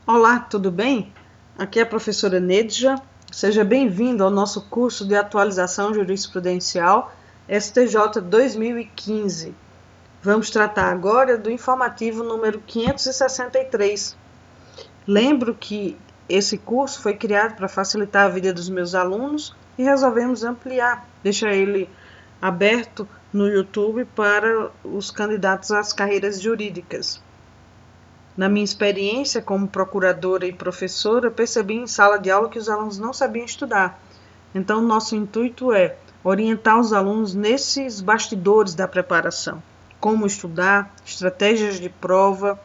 Olá, tudo bem? Aqui é a professora Nedja. Seja bem-vindo ao nosso curso de atualização jurisprudencial STJ 2015. Vamos tratar agora do informativo número 563. Lembro que esse curso foi criado para facilitar a vida dos meus alunos e resolvemos ampliar, deixar ele aberto no YouTube para os candidatos às carreiras jurídicas. Na minha experiência como procuradora e professora, percebi em sala de aula que os alunos não sabiam estudar. Então, nosso intuito é orientar os alunos nesses bastidores da preparação. Como estudar, estratégias de prova,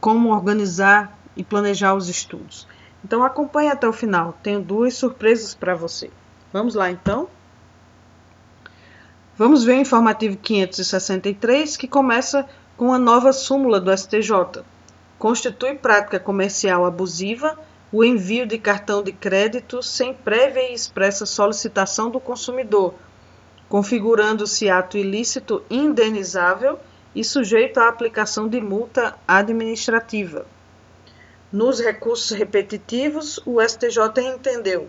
como organizar e planejar os estudos. Então, acompanhe até o final. Tenho duas surpresas para você. Vamos lá, então? Vamos ver o informativo 563, que começa com a nova súmula do STJ. Constitui prática comercial abusiva o envio de cartão de crédito sem prévia e expressa solicitação do consumidor, configurando-se ato ilícito indenizável e sujeito à aplicação de multa administrativa. Nos recursos repetitivos, o STJ entendeu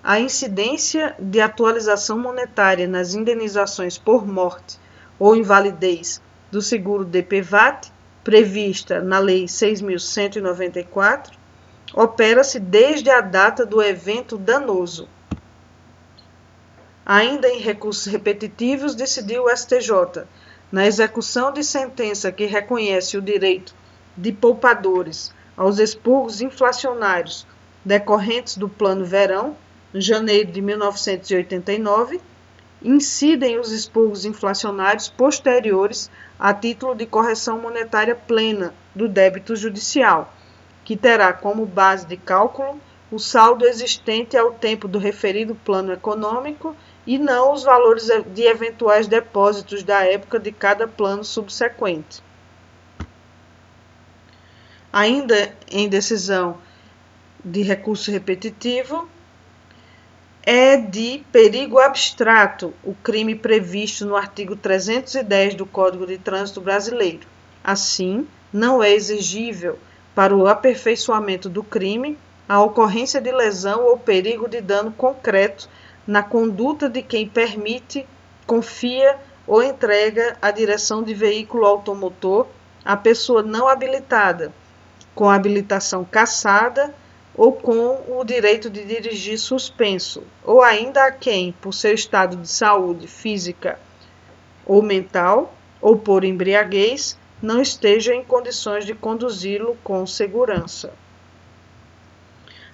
a incidência de atualização monetária nas indenizações por morte ou invalidez do seguro DPVAT, prevista na Lei 6.194, opera-se desde a data do evento danoso. Ainda em recursos repetitivos, decidiu o STJ, na execução de sentença que reconhece o direito de poupadores aos expurgos inflacionários decorrentes do Plano Verão, em janeiro de 1989, incidem os expurgos inflacionários posteriores a título de correção monetária plena do débito judicial, que terá como base de cálculo o saldo existente ao tempo do referido plano econômico e não os valores de eventuais depósitos da época de cada plano subsequente. Ainda em decisão de recurso repetitivo, é de perigo abstrato o crime previsto no artigo 310 do Código de Trânsito Brasileiro. Assim, não é exigível, para o aperfeiçoamento do crime, a ocorrência de lesão ou perigo de dano concreto na conduta de quem permite, confia ou entrega a direção de veículo automotor à pessoa não habilitada, com a habilitação cassada ou com o direito de dirigir suspenso, ou ainda a quem, por seu estado de saúde física ou mental, ou por embriaguez, não esteja em condições de conduzi-lo com segurança.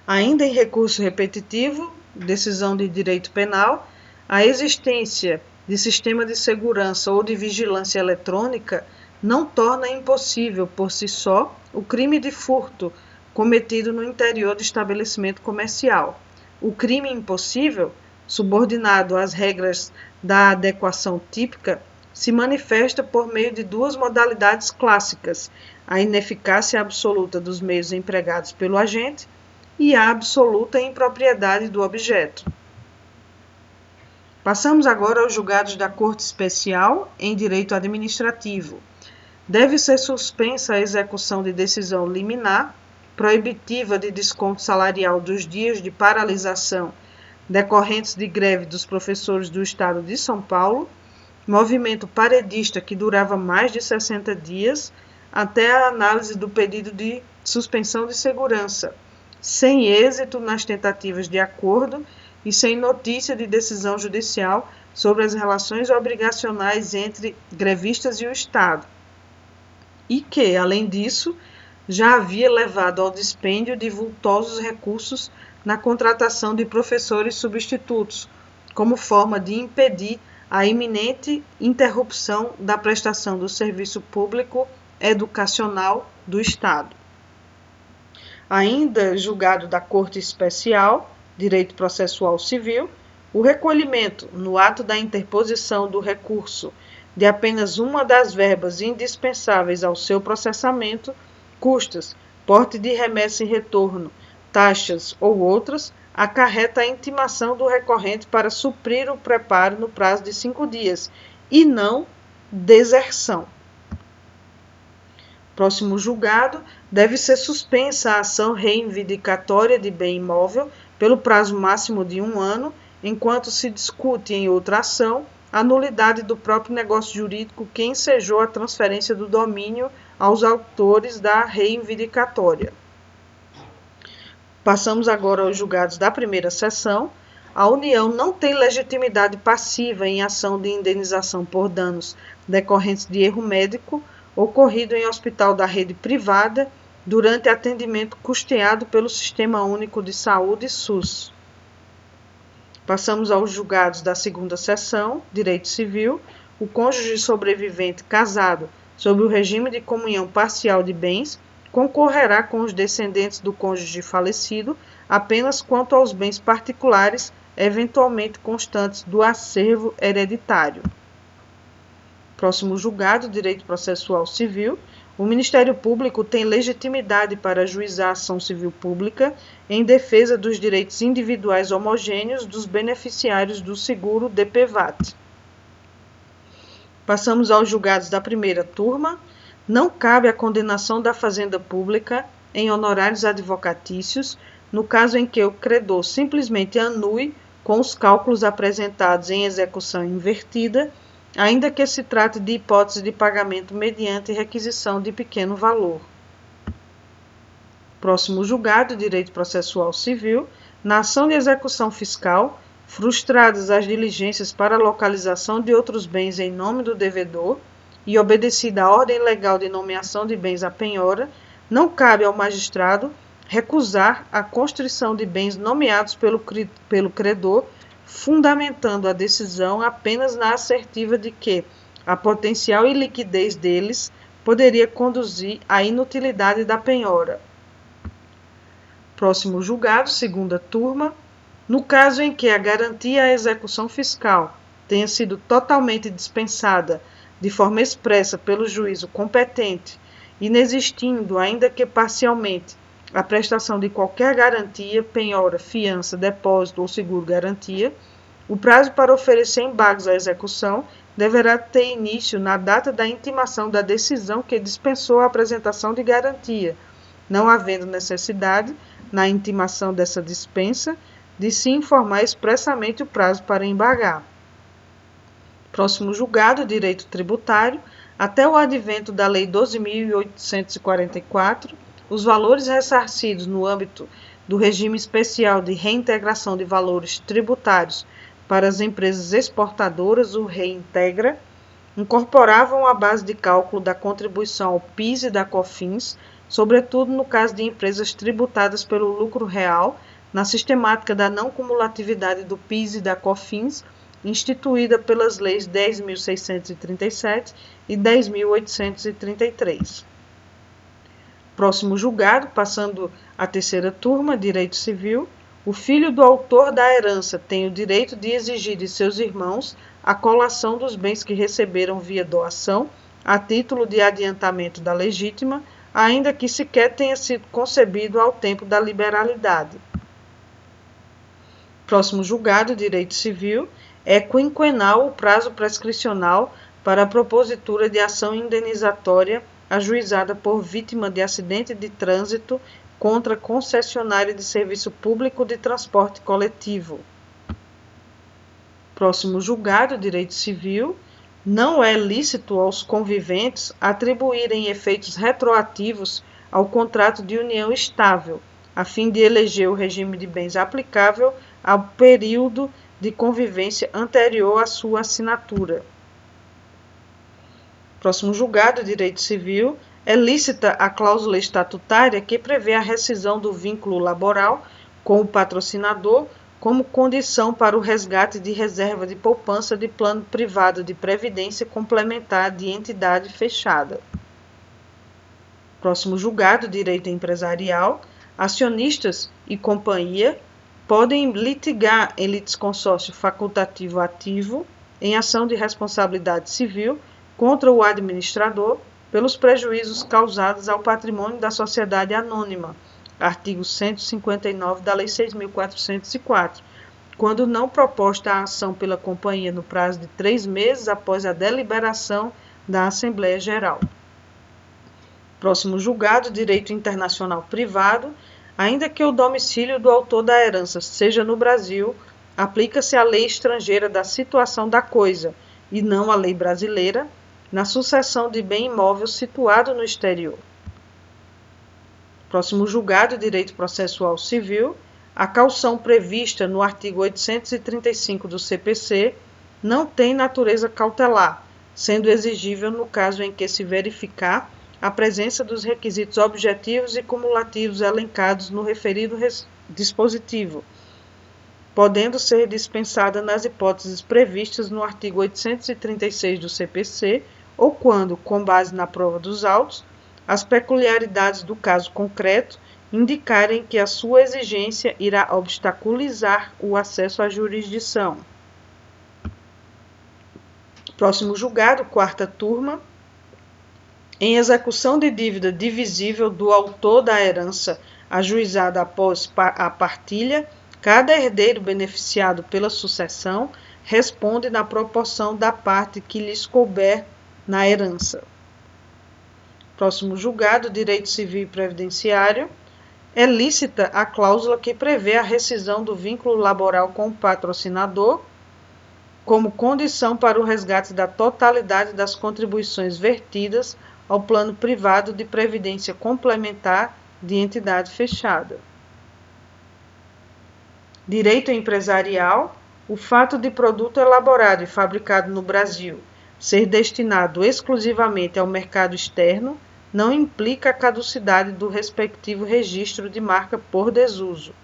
Ainda em recurso repetitivo, decisão de direito penal, a existência de sistema de segurança ou de vigilância eletrônica não torna impossível, por si só, o crime de furto cometido no interior do estabelecimento comercial. O crime impossível, subordinado às regras da adequação típica, se manifesta por meio de duas modalidades clássicas: a ineficácia absoluta dos meios empregados pelo agente e a absoluta impropriedade do objeto. Passamos agora aos julgados da Corte Especial em Direito Administrativo. Deve ser suspensa a execução de decisão liminar proibitiva de desconto salarial dos dias de paralisação decorrentes de greve dos professores do Estado de São Paulo, movimento paredista que durava mais de 60 dias, até a análise do pedido de suspensão de segurança, sem êxito nas tentativas de acordo e sem notícia de decisão judicial sobre as relações obrigacionais entre grevistas e o Estado, e que, além disso, já havia levado ao dispêndio de vultosos recursos na contratação de professores substitutos, como forma de impedir a iminente interrupção da prestação do serviço público educacional do Estado. Ainda julgado da Corte Especial, Direito Processual Civil, o recolhimento, no ato da interposição do recurso, de apenas uma das verbas indispensáveis ao seu processamento, custas, porte de remessa e retorno, taxas ou outras, acarreta a intimação do recorrente para suprir o preparo no prazo de 5 dias, e não deserção. Próximo julgado, deve ser suspensa a ação reivindicatória de bem imóvel pelo prazo máximo de 1 ano, enquanto se discute em outra ação a nulidade do próprio negócio jurídico que ensejou a transferência do domínio aos autores da reivindicatória. Passamos agora aos julgados da primeira sessão. A União não tem legitimidade passiva em ação de indenização por danos decorrentes de erro médico ocorrido em hospital da rede privada durante atendimento custeado pelo Sistema Único de Saúde SUS. Passamos aos julgados da segunda sessão, Direito Civil. O cônjuge sobrevivente casado sob o regime de comunhão parcial de bens concorrerá com os descendentes do cônjuge falecido apenas quanto aos bens particulares eventualmente constantes do acervo hereditário. Próximo julgado, Direito Processual Civil. O Ministério Público tem legitimidade para ajuizar a ação civil pública em defesa dos direitos individuais homogêneos dos beneficiários do seguro DPVAT. Passamos aos julgados da primeira turma. Não cabe a condenação da Fazenda Pública em honorários advocatícios, no caso em que o credor simplesmente anule com os cálculos apresentados em execução invertida, ainda que se trate de hipótese de pagamento mediante requisição de pequeno valor. Próximo julgado, Direito Processual Civil. Na ação de execução fiscal, frustradas as diligências para a localização de outros bens em nome do devedor e obedecida a ordem legal de nomeação de bens à penhora, não cabe ao magistrado recusar a constrição de bens nomeados pelo credor, fundamentando a decisão apenas na assertiva de que a potencial iliquidez deles poderia conduzir à inutilidade da penhora. Próximo julgado, segunda turma. No caso em que a garantia à execução fiscal tenha sido totalmente dispensada de forma expressa pelo juízo competente, inexistindo, ainda que parcialmente, a prestação de qualquer garantia, penhora, fiança, depósito ou seguro-garantia, o prazo para oferecer embargos à execução deverá ter início na data da intimação da decisão que dispensou a apresentação de garantia, não havendo necessidade, na intimação dessa dispensa, de se informar expressamente o prazo para embargar. Próximo julgado, Direito Tributário. Até o advento da Lei 12.844, os valores ressarcidos no âmbito do regime especial de reintegração de valores tributários para as empresas exportadoras, o Reintegra, incorporavam a base de cálculo da contribuição ao PIS e da COFINS, sobretudo no caso de empresas tributadas pelo lucro real, na sistemática da não cumulatividade do PIS e da COFINS, instituída pelas leis 10.637 e 10.833. Próximo julgado, passando à terceira turma, Direito Civil. O filho do autor da herança tem o direito de exigir de seus irmãos a colação dos bens que receberam via doação, a título de adiantamento da legítima, ainda que sequer tenha sido concebido ao tempo da liberalidade. Próximo julgado, Direito Civil. É quinquenal o prazo prescricional para a propositura de ação indenizatória ajuizada por vítima de acidente de trânsito contra concessionária de serviço público de transporte coletivo. Próximo julgado, Direito Civil. Não é lícito aos conviventes atribuírem efeitos retroativos ao contrato de união estável, a fim de eleger o regime de bens aplicável ao período de convivência anterior à sua assinatura. Próximo julgado, Direito Civil. É lícita a cláusula estatutária que prevê a rescisão do vínculo laboral com o patrocinador como condição para o resgate de reserva de poupança de plano privado de previdência complementar de entidade fechada. Próximo julgado, Direito Empresarial. Acionistas e companhia podem litigar em litisconsórcio facultativo ativo em ação de responsabilidade civil contra o administrador pelos prejuízos causados ao patrimônio da sociedade anônima, artigo 159 da Lei 6.404, quando não proposta a ação pela companhia no prazo de 3 meses após a deliberação da Assembleia Geral. Próximo julgado, direito internacional privado. Ainda que o domicílio do autor da herança seja no Brasil, aplica-se a lei estrangeira da situação da coisa, e não a lei brasileira, na sucessão de bem imóvel situado no exterior. Próximo julgado, direito processual civil. A caução prevista no artigo 835 do CPC não tem natureza cautelar, sendo exigível no caso em que se verificar a presença dos requisitos objetivos e cumulativos elencados no referido dispositivo, podendo ser dispensada nas hipóteses previstas no artigo 836 do CPC ou quando, com base na prova dos autos, as peculiaridades do caso concreto indicarem que a sua exigência irá obstaculizar o acesso à jurisdição. Próximo julgado, quarta turma. Em execução de dívida divisível do autor da herança ajuizada após a partilha, cada herdeiro beneficiado pela sucessão responde na proporção da parte que lhes couber na herança. Próximo julgado, direito civil e previdenciário. É lícita a cláusula que prevê a rescisão do vínculo laboral com o patrocinador como condição para o resgate da totalidade das contribuições vertidas ao plano privado de previdência complementar de entidade fechada. Direito empresarial. O fato de produto elaborado e fabricado no Brasil ser destinado exclusivamente ao mercado externo não implica a caducidade do respectivo registro de marca por desuso.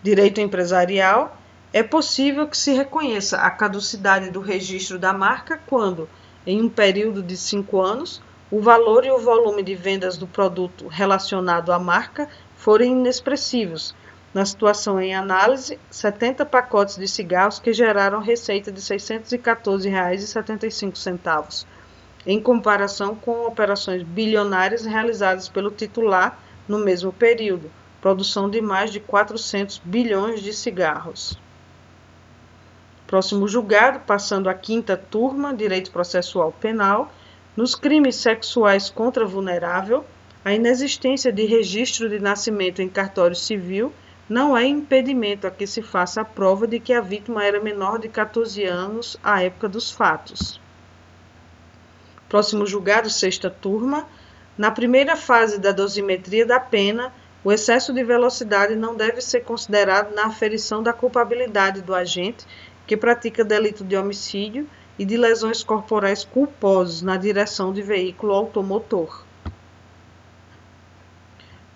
Direito empresarial. É possível que se reconheça a caducidade do registro da marca quando, em um período de 5 anos, o valor e o volume de vendas do produto relacionado à marca forem inexpressivos. Na situação em análise, 70 pacotes de cigarros que geraram receita de R$ 614,75, em comparação com operações bilionárias realizadas pelo titular no mesmo período, produção de mais de 400 bilhões de cigarros. Próximo julgado, passando à quinta turma, direito processual penal. Nos crimes sexuais contra vulnerável, a inexistência de registro de nascimento em cartório civil não é impedimento a que se faça a prova de que a vítima era menor de 14 anos à época dos fatos. Próximo julgado, sexta turma. Na primeira fase da dosimetria da pena, o excesso de velocidade não deve ser considerado na aferição da culpabilidade do agente que pratica delito de homicídio e de lesões corporais culposos na direção de veículo automotor.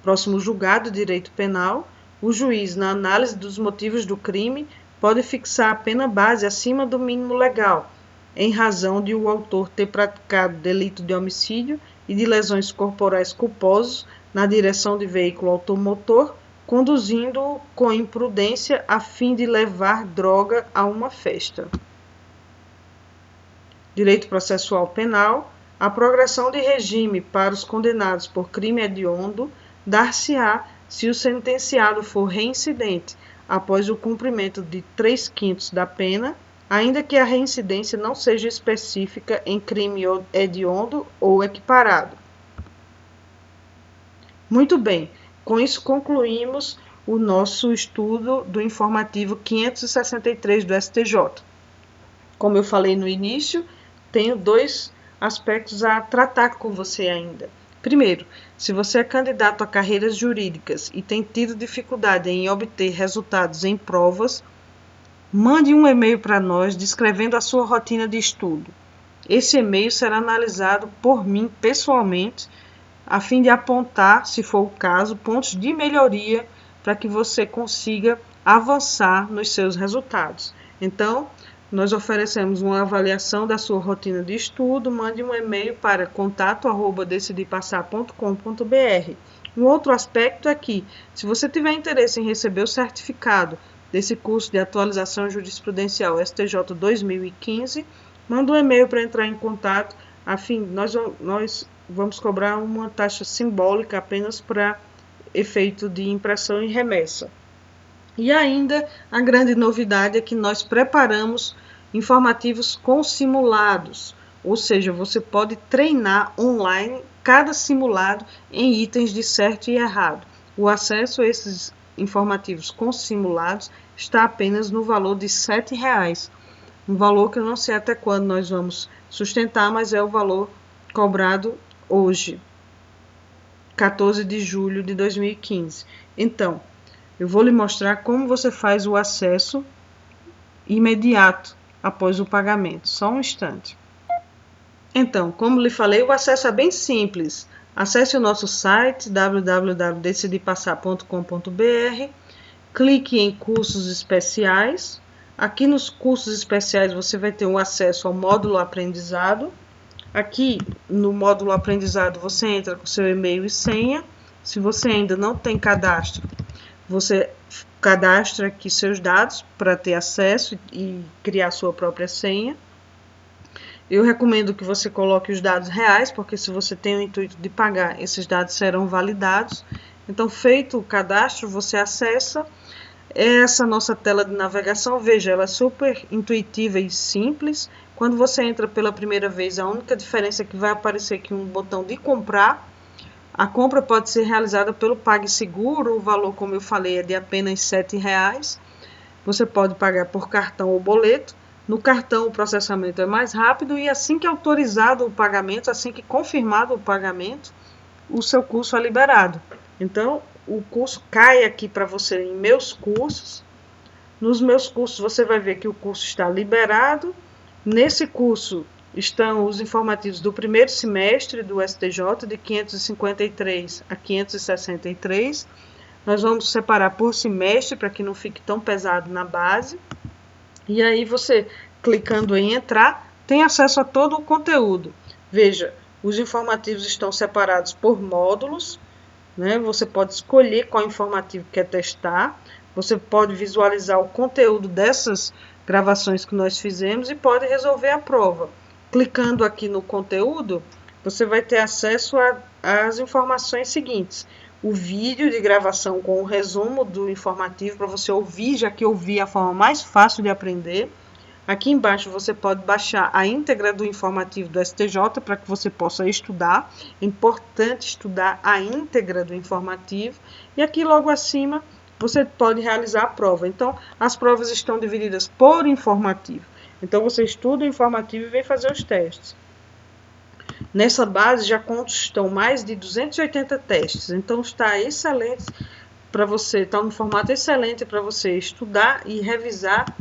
Próximo julgado, direito penal. O juiz, na análise dos motivos do crime, pode fixar a pena base acima do mínimo legal, em razão de o autor ter praticado delito de homicídio e de lesões corporais culposos na direção de veículo automotor, conduzindo-o com imprudência a fim de levar droga a uma festa. Direito processual penal. A progressão de regime para os condenados por crime hediondo dar-se-á se o sentenciado for reincidente após o cumprimento de 3/5 da pena, ainda que a reincidência não seja específica em crime hediondo ou equiparado. Muito bem. Com isso, concluímos o nosso estudo do informativo 563 do STJ. Como eu falei no início, tenho 2 aspectos a tratar com você ainda. Primeiro, se você é candidato a carreiras jurídicas e tem tido dificuldade em obter resultados em provas, mande um e-mail para nós descrevendo a sua rotina de estudo. Esse e-mail será analisado por mim pessoalmente, a fim de apontar, se for o caso, pontos de melhoria para que você consiga avançar nos seus resultados. Então, nós oferecemos uma avaliação da sua rotina de estudo. Mande um e-mail para contato@decidirpassar.com.br. Um outro aspecto é que, se você tiver interesse em receber o certificado desse curso de atualização jurisprudencial STJ 2015, manda um e-mail para entrar em contato. Nós vamos cobrar uma taxa simbólica apenas para efeito de impressão e remessa. E ainda a grande novidade é que nós preparamos informativos com simulados, ou seja, você pode treinar online cada simulado em itens de certo e errado. O acesso a esses informativos com simulados está apenas no valor de R$ 7,00. Um valor que eu não sei até quando nós vamos sustentar, mas é o valor cobrado hoje, 14 de julho de 2015. Então, eu vou lhe mostrar como você faz o acesso imediato após o pagamento. Só um instante. Então, como lhe falei, o acesso é bem simples. Acesse o nosso site www.decidipassar.com.br, clique em cursos especiais. Aqui nos cursos especiais você vai ter um acesso ao módulo aprendizado. Aqui no módulo aprendizado você entra com seu e-mail e senha. Se você ainda não tem cadastro, você cadastra aqui seus dados para ter acesso e criar sua própria senha. Eu recomendo que você coloque os dados reais, porque se você tem o intuito de pagar, esses dados serão validados. Então, feito o cadastro, você acessa essa nossa tela de navegação. Veja, ela é super intuitiva e simples. Quando você entra pela primeira vez, a única diferença é que vai aparecer aqui um botão de comprar. A compra pode ser realizada pelo PagSeguro, o valor, como eu falei, é de apenas R$ 7,00. Você pode pagar por cartão ou boleto. No cartão o processamento é mais rápido e assim que autorizado o pagamento, assim que confirmado o pagamento, o seu curso é liberado. Então, o curso cai aqui para você em meus cursos. Nos meus cursos você vai ver que o curso está liberado. Nesse curso estão os informativos do primeiro semestre do STJ, de 553 a 563. Nós vamos separar por semestre para que não fique tão pesado na base. E aí você, clicando em entrar, tem acesso a todo o conteúdo. Veja, os informativos estão separados por módulos, né? Você pode escolher qual informativo quer testar. Você pode visualizar o conteúdo dessas gravações que nós fizemos e pode resolver a prova. Clicando aqui no conteúdo, você vai ter acesso às informações seguintes. O vídeo de gravação com o resumo do informativo para você ouvir, já que ouvir é a forma mais fácil de aprender. Aqui embaixo você pode baixar a íntegra do informativo do STJ para que você possa estudar. É importante estudar a íntegra do informativo. E aqui logo acima você pode realizar a prova. Então, as provas estão divididas por informativo. Então, você estuda o informativo e vem fazer os testes. Nessa base já constam mais de 280 testes, então está excelente para você, está no formato excelente para você estudar e revisar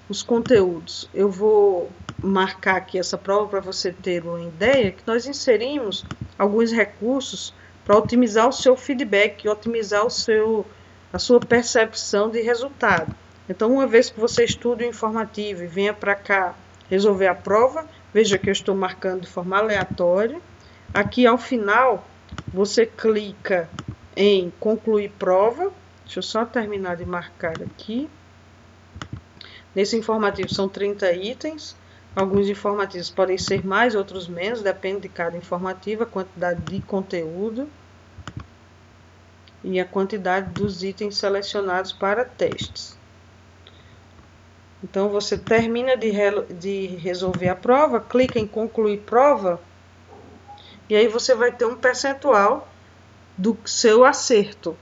os conteúdos. Eu vou marcar aqui essa prova para você ter uma ideia que nós inserimos alguns recursos para otimizar o seu feedback, otimizar a sua percepção de resultado. Então, uma vez que você estuda o informativo e venha para cá resolver a prova, veja que eu estou marcando de forma aleatória. Aqui ao final, você clica em concluir prova. Deixa eu só terminar de marcar aqui. Nesse informativo são 30 itens. Alguns informativos podem ser mais, outros menos, depende de cada informativo, a quantidade de conteúdo e a quantidade dos itens selecionados para testes. Então, você termina de resolver a prova, clica em concluir prova, e aí você vai ter um percentual do seu acerto.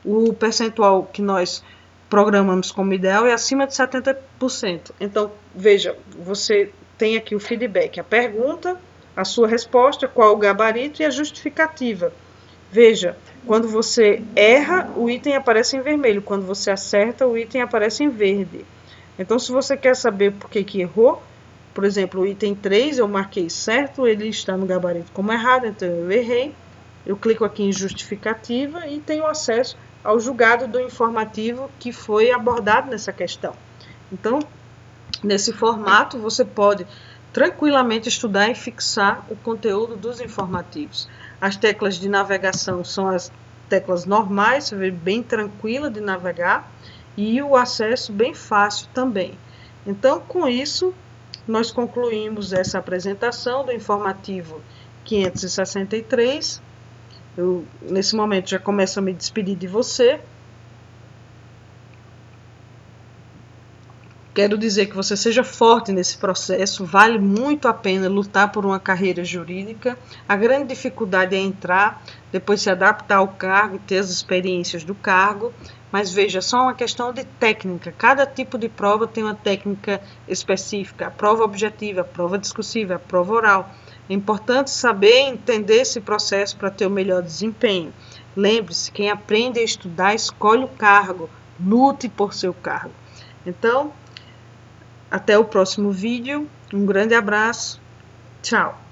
O percentual que nós programamos como ideal é acima de 70%. Então, veja, você tem aqui o feedback, a pergunta, a sua resposta, qual o gabarito e a justificativa. Veja, quando você erra, o item aparece em vermelho. Quando você acerta, o item aparece em verde. Então, se você quer saber por que errou, por exemplo, o item 3 eu marquei certo, ele está no gabarito como errado, então eu errei. Eu clico aqui em justificativa e tenho acesso ao julgado do informativo que foi abordado nessa questão. Então, nesse formato, você pode tranquilamente estudar e fixar o conteúdo dos informativos. As teclas de navegação são as teclas normais, você vê bem tranquila de navegar, e o acesso bem fácil também. Então, com isso, nós concluímos essa apresentação do informativo 563. Eu, nesse momento, já começo a me despedir de você. quero dizer que você seja forte nesse processo, vale muito a pena lutar por uma carreira jurídica. A grande dificuldade é entrar, depois se adaptar ao cargo, ter as experiências do cargo, mas veja, só uma questão de técnica. Cada tipo de prova tem uma técnica específica, a prova objetiva, a prova discursiva, a prova oral. É importante saber e entender esse processo para ter o melhor desempenho. Lembre-se, quem aprende a estudar escolhe o cargo, lute por seu cargo. Então, até o próximo vídeo, um grande abraço, tchau!